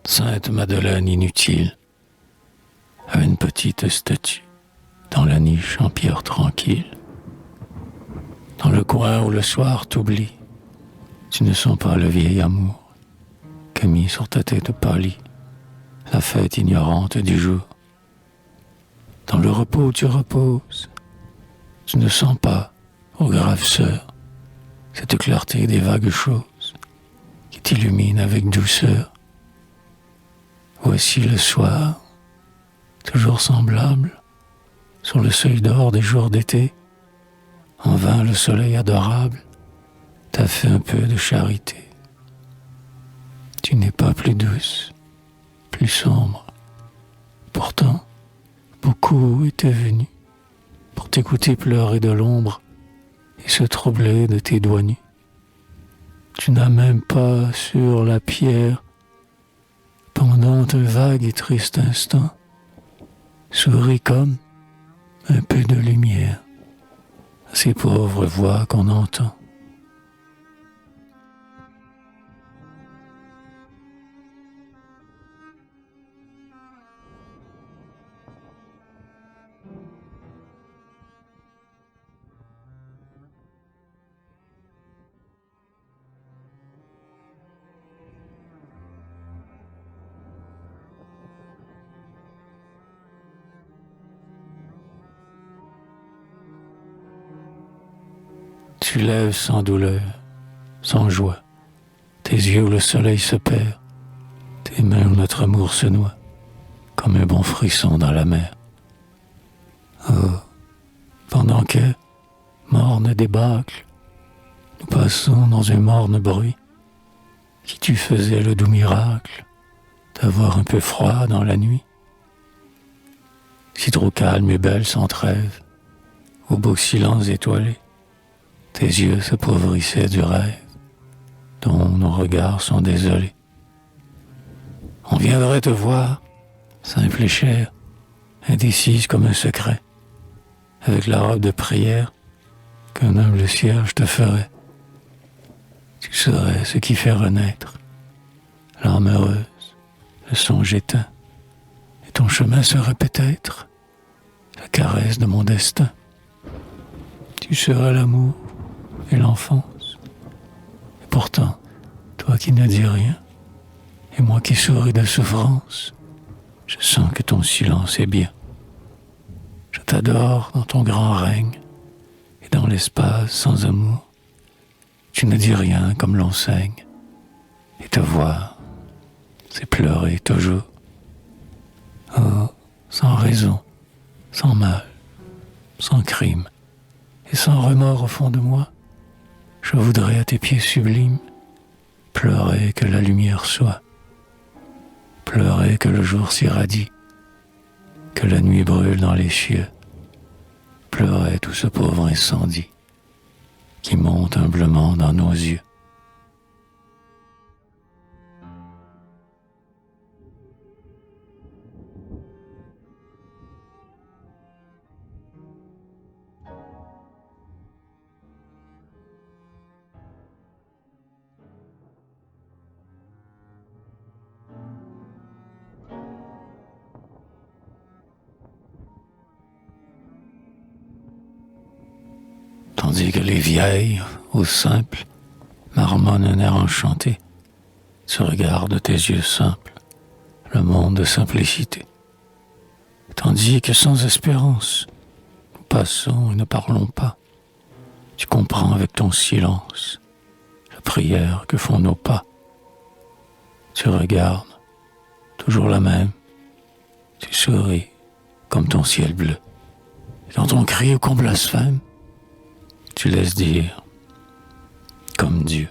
Sainte Madeleine inutile, à une petite statue, dans la niche en pierre tranquille. Dans le coin où le soir t'oublie, tu ne sens pas le vieil amour qu'a mis sur ta tête pâlie la fête ignorante du jour. Dans le repos où tu reposes, tu ne sens pas, ô grave sœur, cette clarté des vagues choses qui t'illumine avec douceur. Voici le soir, toujours semblable, sur le seuil d'or des jours d'été. En vain le soleil adorable t'a fait un peu de charité. Tu n'es pas plus douce, plus sombre. Pourtant, beaucoup étaient venus pour t'écouter pleurer de l'ombre et se troubler de tes doigts nus. Tu n'as même pas sur la pierre, pendant un vague et triste instant, souri comme un peu de lumière à ces pauvres voix qu'on entend. Tu lèves sans douleur, sans joie, tes yeux où le soleil se perd, tes mains où notre amour se noie, comme un bon frisson dans la mer. Oh, pendant que, morne débâcle, nous passons dans un morne bruit, qui tu faisais le doux miracle d'avoir un peu froid dans la nuit. Si trop calme et belle sans trêve, au beau silence étoilé, tes yeux s'appauvissaient du rêve dont nos regards sont désolés. On viendrait te voir, simple et chère, indécise comme un secret, avec la robe de prière qu'un humble cierge te ferait. Tu serais ce qui fait renaître l'âme heureuse, le songe éteint, et ton chemin serait peut-être la caresse de mon destin. Tu seras l'amour et l'enfance. Et pourtant, toi qui ne dis rien, et moi qui souris de souffrance, je sens que ton silence est bien. Je t'adore dans ton grand règne, et dans l'espace sans amour, tu ne dis rien comme l'enseigne, et te voir, c'est pleurer toujours. Oh, sans raison, sans mal, sans crime, et sans remords au fond de moi, je voudrais à tes pieds sublimes pleurer que la lumière soit, pleurer que le jour s'irradie, que la nuit brûle dans les cieux, pleurer tout ce pauvre incendie qui monte humblement dans nos yeux. Tandis que les vieilles, aux simples, marmonnent un air enchanté, tu regardes tes yeux simples, le monde de simplicité. Tandis que sans espérance, nous passons et ne parlons pas, tu comprends avec ton silence la prière que font nos pas. Tu regardes, toujours la même, tu souris comme ton ciel bleu. Et dans ton cri qu'on blasphème, tu laisses dire, comme Dieu.